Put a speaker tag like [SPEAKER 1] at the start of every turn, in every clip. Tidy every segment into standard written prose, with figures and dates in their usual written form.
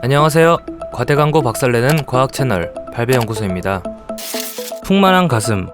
[SPEAKER 1] 안녕하세요. 과대광고 박살내는 과학 채널 발배연구소입니다. 풍만한 가슴,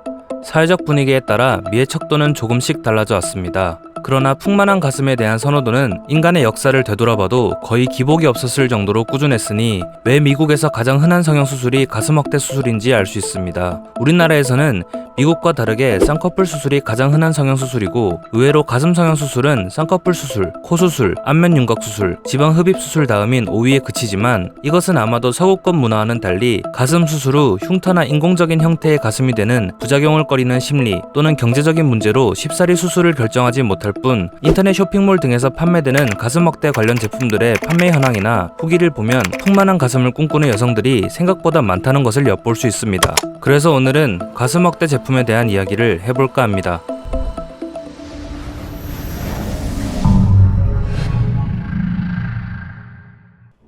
[SPEAKER 1] 사회적 분위기에 따라 미의 척도는 조금씩 달라져 왔습니다. 그러나 풍만한 가슴에 대한 선호도는 인간의 역사를 되돌아봐도 거의 기복이 없었을 정도로 꾸준했으니 왜 미국에서 가장 흔한 성형수술이 가슴 확대 수술인지 알 수 있습니다. 우리나라에서는 미국과 다르게 쌍꺼풀 수술이 가장 흔한 성형수술이고 의외로 가슴 성형수술은 쌍꺼풀 수술, 코 수술, 안면 윤곽 수술, 지방 흡입 수술 다음인 5위에 그치지만 이것은 아마도 서구권 문화와는 달리 가슴 수술 후 흉터나 인공적인 형태의 가슴이 되는 부작용을 꺼리는 심리 또는 경제적인 문제로 쉽사리 수술을 결정하지 못할 뿐 인터넷 쇼핑몰 등에서 판매되는 가슴 확대 관련 제품들의 판매 현황이나 후기를 보면 풍만한 가슴을 꿈꾸는 여성들이 생각보다 많다는 것을 엿볼 수 있습니다. 그래서 오늘은 가슴 확대 제품에 대한 이야기를 해볼까 합니다.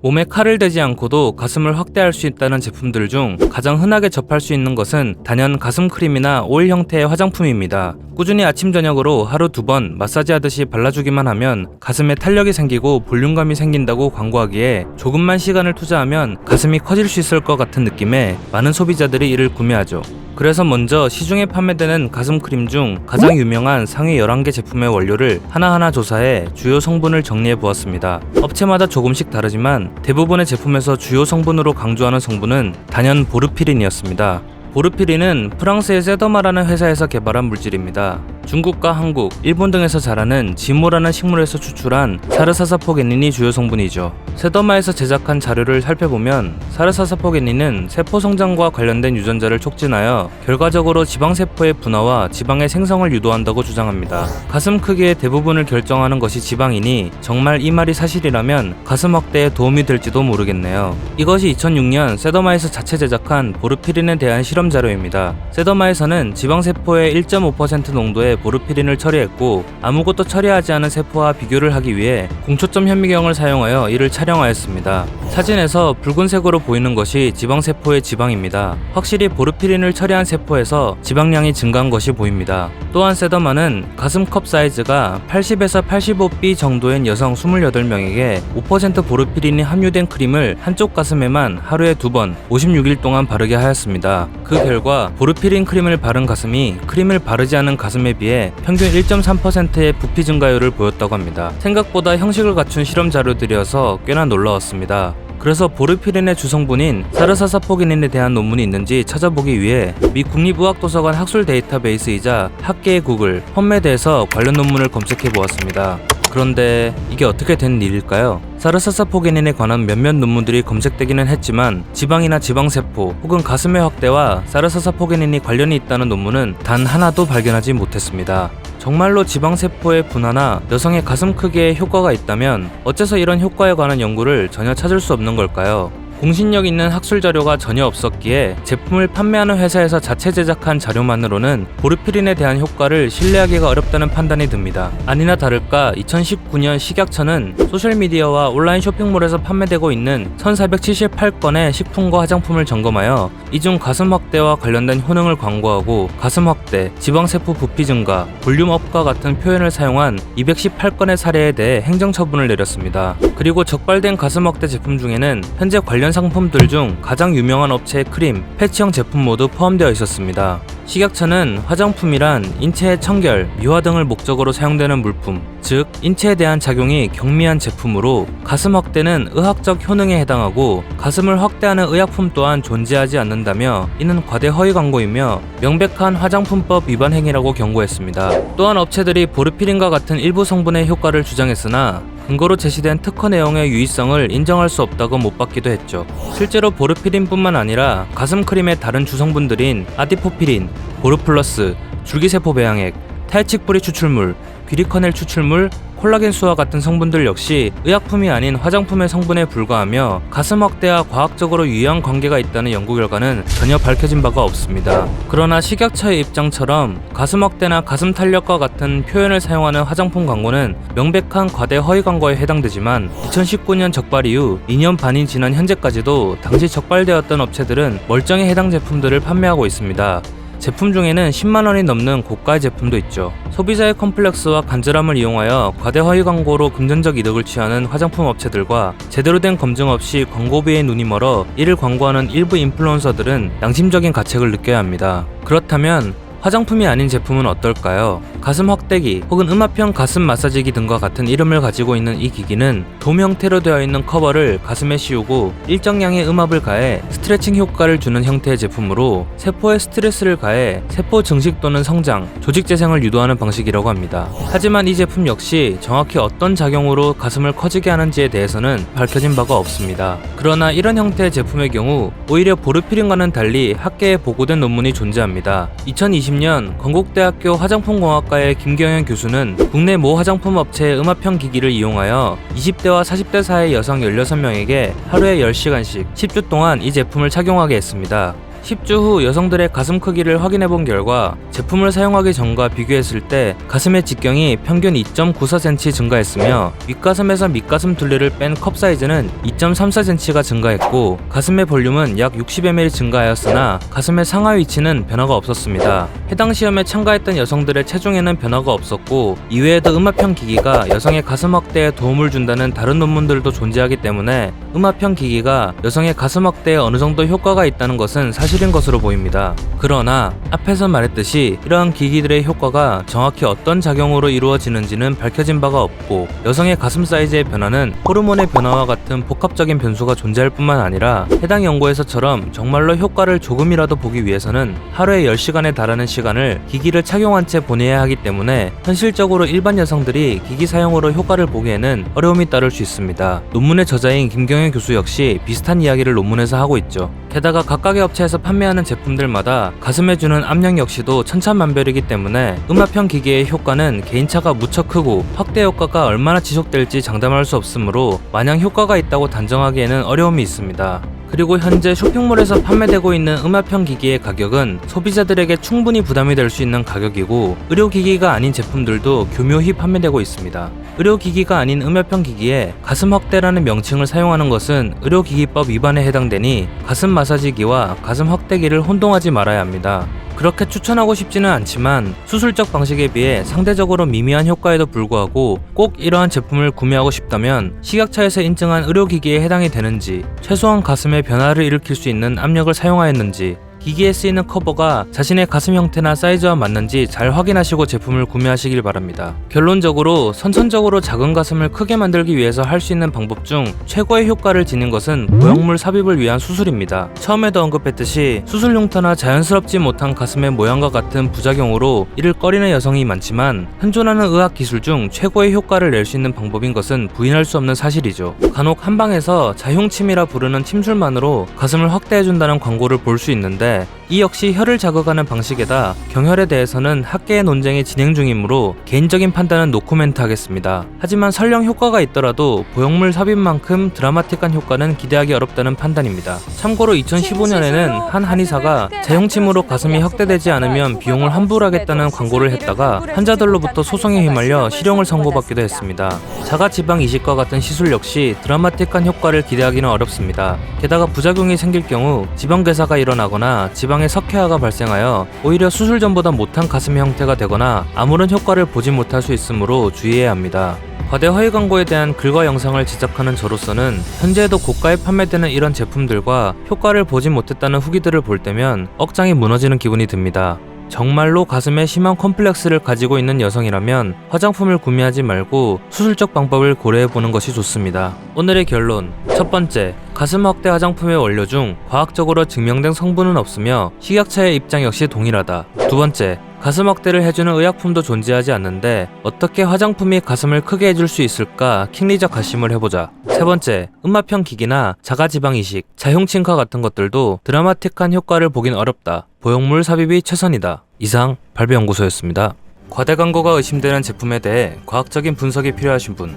[SPEAKER 1] 몸에 칼을 대지 않고도 가슴을 확대할 수 있다는 제품들 중 가장 흔하게 접할 수 있는 것은 단연 가슴 크림이나 오일 형태의 화장품입니다. 꾸준히 아침 저녁으로 하루 2번 마사지 하듯이 발라주기만 하면 가슴에 탄력이 생기고 볼륨감이 생긴다고 광고하기에 조금만 시간을 투자하면 가슴이 커질 수 있을 것 같은 느낌에 많은 소비자들이 이를 구매하죠. 그래서 먼저 시중에 판매되는 가슴 크림 중 가장 유명한 상위 11개 제품의 원료를 하나하나 조사해 주요 성분을 정리해 보았습니다. 업체마다 조금씩 다르지만 대부분의 제품에서 주요 성분으로 강조하는 성분은 단연 보르피린이었습니다. 보르피린은 프랑스의 세더마라는 회사에서 개발한 물질입니다. 중국과 한국, 일본 등에서 자라는 지모라는 식물에서 추출한 사르사사포겐닌이 주요 성분이죠. 세더마에서 제작한 자료를 살펴보면 사르사사포겐닌은 세포 성장과 관련된 유전자를 촉진하여 결과적으로 지방세포의 분화와 지방의 생성을 유도한다고 주장합니다. 가슴 크기의 대부분을 결정하는 것이 지방이니 정말 이 말이 사실이라면 가슴 확대에 도움이 될지도 모르겠네요. 이것이 2006년 세더마에서 자체 제작한 보르피린에 대한 실험 자료입니다. 세더마에서는 지방세포의 1.5% 농도의 보르피린을 처리했고 아무것도 처리하지 않은 세포와 비교를 하기 위해 공초점 현미경을 사용하여 이를 촬영하였습니다. 사진에서 붉은색으로 보이는 것이 지방세포의 지방입니다. 확실히 보르피린을 처리한 세포에서 지방량이 증가한 것이 보입니다. 또한 세더마는 가슴컵 사이즈가 80에서 85B 정도인 여성 28명에게 5% 보르피린이 함유된 크림을 한쪽 가슴에만 하루에 2번 56일 동안 바르게 하였습니다. 그 결과 보르피린 크림을 바른 가슴이 크림을 바르지 않은 가슴에 비해 평균 1.3%의 부피 증가율을 보였다고 합니다. 생각보다 형식을 갖춘 실험 자료들이어서 꽤나 놀라웠습니다. 그래서 보르피린의 주성분인 사르사사포겐닌에 대한 논문이 있는지 찾아보기 위해 미 국립의학도서관 학술 데이터베이스이자 학계의 구글, 펌메드에서 관련 논문을 검색해 보았습니다. 그런데 이게 어떻게 된 일일까요? 사르사사포겐닌에 관한 몇몇 논문들이 검색되기는 했지만 지방이나 지방세포 혹은 가슴의 확대와 사르사사포겐닌이 관련이 있다는 논문은 단 하나도 발견하지 못했습니다. 정말로 지방세포의 분화나 여성의 가슴 크기에 효과가 있다면 어째서 이런 효과에 관한 연구를 전혀 찾을 수 없는 걸까요? 공신력 있는 학술 자료가 전혀 없었기에 제품을 판매하는 회사에서 자체 제작한 자료만으로는 보르피린에 대한 효과를 신뢰하기가 어렵다는 판단이 듭니다. 아니나 다를까 2019년 식약처는 소셜미디어와 온라인 쇼핑몰에서 판매되고 있는 1478건의 식품과 화장품을 점검하여 이 중 가슴 확대와 관련된 효능을 광고하고 가슴 확대, 지방세포 부피 증가, 볼륨 업과 같은 표현을 사용한 218건의 사례에 대해 행정처분을 내렸습니다. 그리고 적발된 가슴 확대 제품 중에는 현재 관련 상품들 중 가장 유명한 업체의 크림, 패치형 제품 모두 포함되어 있었습니다. 식약처는 화장품이란 인체의 청결, 미화 등을 목적으로 사용되는 물품, 즉 인체에 대한 작용이 경미한 제품으로 가슴 확대는 의학적 효능에 해당하고 가슴을 확대하는 의약품 또한 존재하지 않는다며 이는 과대 허위 광고이며 명백한 화장품법 위반 행위라고 경고했습니다. 또한 업체들이 보르피린과 같은 일부 성분의 효과를 주장했으나 근거로 제시된 특허 내용의 유의성을 인정할 수 없다고 못 받기도 했죠. 실제로 보르피린뿐만 아니라 가슴 크림의 다른 주성분들인 아디포피린, 보르플러스, 줄기세포 배양액, 탈취 뿌리 추출물, 귀리커넬 추출물, 콜라겐 수와 같은 성분들 역시 의약품이 아닌 화장품의 성분에 불과하며 가슴 확대와 과학적으로 유의한 관계가 있다는 연구 결과는 전혀 밝혀진 바가 없습니다. 그러나 식약처의 입장처럼 가슴 확대나 가슴 탄력과 같은 표현을 사용하는 화장품 광고는 명백한 과대 허위 광고에 해당되지만 2019년 적발 이후 2년 반이 지난 현재까지도 당시 적발되었던 업체들은 멀쩡히 해당 제품들을 판매하고 있습니다. 제품 중에는 10만원이 넘는 고가의 제품도 있죠. 소비자의 컴플렉스와 간절함을 이용하여 과대 허위 광고로 금전적 이득을 취하는 화장품 업체들과 제대로 된 검증 없이 광고비에 눈이 멀어 이를 광고하는 일부 인플루언서들은 양심적인 가책을 느껴야 합니다. 그렇다면 화장품이 아닌 제품은 어떨까요? 가슴 확대기 혹은 음압형 가슴 마사지기 등과 같은 이름을 가지고 있는 이 기기는 돔 형태로 되어 있는 커버를 가슴에 씌우고 일정량의 음압을 가해 스트레칭 효과를 주는 형태의 제품으로 세포에 스트레스를 가해 세포 증식 또는 성장, 조직 재생을 유도하는 방식이라고 합니다. 하지만 이 제품 역시 정확히 어떤 작용으로 가슴을 커지게 하는지에 대해서는 밝혀진 바가 없습니다. 그러나 이런 형태의 제품의 경우 오히려 보르피린과는 달리 학계에 보고된 논문이 존재합니다. 2020년 건국대학교 화장품공학과의 김경현 교수는 국내 모 화장품 업체의 음압형 기기를 이용하여 20대와 40대 사이 여성 16명에게 하루에 10시간씩 10주 동안 이 제품을 착용하게 했습니다. 10주 후 여성들의 가슴 크기를 확인해본 결과 제품을 사용하기 전과 비교했을 때 가슴의 직경이 평균 2.94cm 증가했으며 윗가슴에서 밑가슴 둘레를 뺀 컵 사이즈는 2.34cm가 증가했고 가슴의 볼륨은 약 60ml 증가하였으나 가슴의 상하 위치는 변화가 없었습니다. 해당 시험에 참가했던 여성들의 체중에는 변화가 없었고 이외에도 음압형 기기가 여성의 가슴 확대에 도움을 준다는 다른 논문들도 존재하기 때문에 음압형 기기가 여성의 가슴 확대에 어느 정도 효과가 있다는 것은 사실인 것으로 보입니다. 그러나 앞에서 말했듯이 이러한 기기들의 효과가 정확히 어떤 작용으로 이루어지는지는 밝혀진 바가 없고 여성의 가슴 사이즈의 변화는 호르몬의 변화와 같은 복합적인 변수가 존재할 뿐만 아니라 해당 연구에서처럼 정말로 효과를 조금이라도 보기 위해서는 하루에 10시간에 달하는 시간을 기기를 착용한 채 보내야 하기 때문에 현실적으로 일반 여성들이 기기 사용으로 효과를 보기에는 어려움이 따를 수 있습니다. 논문의 저자인 김경현 교수 역시 비슷한 이야기를 논문에서 하고 있죠. 게다가 각각의 업체에서 판매하는 제품들마다 가슴에 주는 압력 역시도 천차만별이기 때문에 음압형 기기의 효과는 개인차가 무척 크고 확대 효과가 얼마나 지속될지 장담할 수 없으므로 마냥 효과가 있다고 단정하기에는 어려움이 있습니다. 그리고 현재 쇼핑몰에서 판매되고 있는 음압형 기기의 가격은 소비자들에게 충분히 부담이 될 수 있는 가격이고 의료기기가 아닌 제품들도 교묘히 판매되고 있습니다. 의료기기가 아닌 음압형 기기에 가슴 확대라는 명칭을 사용하는 것은 의료기기법 위반에 해당되니 가슴 마사지기와 가슴 확대기를 혼동하지 말아야 합니다. 그렇게 추천하고 싶지는 않지만 수술적 방식에 비해 상대적으로 미미한 효과에도 불구하고 꼭 이러한 제품을 구매하고 싶다면 식약처에서 인증한 의료기기에 해당이 되는지, 최소한 가슴에 변화를 일으킬 수 있는 압력을 사용하였는지, 기기에 쓰이는 커버가 자신의 가슴 형태나 사이즈와 맞는지 잘 확인하시고 제품을 구매하시길 바랍니다. 결론적으로 선천적으로 작은 가슴을 크게 만들기 위해서 할 수 있는 방법 중 최고의 효과를 지닌 것은 모형물 삽입을 위한 수술입니다. 처음에도 언급했듯이 수술 흉터나 자연스럽지 못한 가슴의 모양과 같은 부작용으로 이를 꺼리는 여성이 많지만 현존하는 의학 기술 중 최고의 효과를 낼 수 있는 방법인 것은 부인할 수 없는 사실이죠. 간혹 한방에서 자흉침이라 부르는 침술만으로 가슴을 확대해준다는 광고를 볼 수 있는데 이 역시 혀를 자극하는 방식에다 경혈에 대해서는 학계의 논쟁이 진행 중이므로 개인적인 판단은 노코멘트 하겠습니다. 하지만 설령 효과가 있더라도 보형물 삽입만큼 드라마틱한 효과는 기대하기 어렵다는 판단입니다. 참고로 2015년에는 한 한의사가 자흉침으로 가슴이 확대되지 않으면 비용을 환불하겠다는 광고를 했다가 환자들로부터 소송에 휘말려 실형을 선고받기도 했습니다. 자가지방 이식과 같은 시술 역시 드라마틱한 효과를 기대하기는 어렵습니다. 게다가 부작용이 생길 경우 지방괴사가 일어나거나 지방의 석회화가 발생하여 오히려 수술 전보다 못한 가슴 형태가 되거나 아무런 효과를 보지 못할 수 있으므로 주의해야 합니다. 과대 허위 광고에 대한 글과 영상을 제작하는 저로서는 현재에도 고가에 판매되는 이런 제품들과 효과를 보지 못했다는 후기들을 볼 때면 억장이 무너지는 기분이 듭니다. 정말로 가슴에 심한 컴플렉스를 가지고 있는 여성이라면 화장품을 구매하지 말고 수술적 방법을 고려해보는 것이 좋습니다. 오늘의 결론. 첫 번째, 가슴 확대 화장품의 원료 중 과학적으로 증명된 성분은 없으며 식약처의 입장 역시 동일하다. 두 번째, 가슴 확대를 해주는 의약품도 존재하지 않는데 어떻게 화장품이 가슴을 크게 해줄 수 있을까 킹리적 가심을 해보자. 세 번째, 음압형 기기나 자가지방 이식, 자흉침과 같은 것들도 드라마틱한 효과를 보긴 어렵다. 보형물 삽입이 최선이다. 이상 발배연구소였습니다. 과대 광고가 의심되는 제품에 대해 과학적인 분석이 필요하신 분,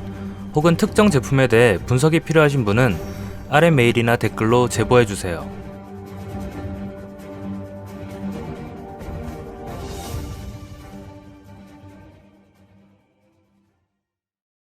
[SPEAKER 1] 혹은 특정 제품에 대해 분석이 필요하신 분은 아래 메일이나 댓글로 제보해주세요.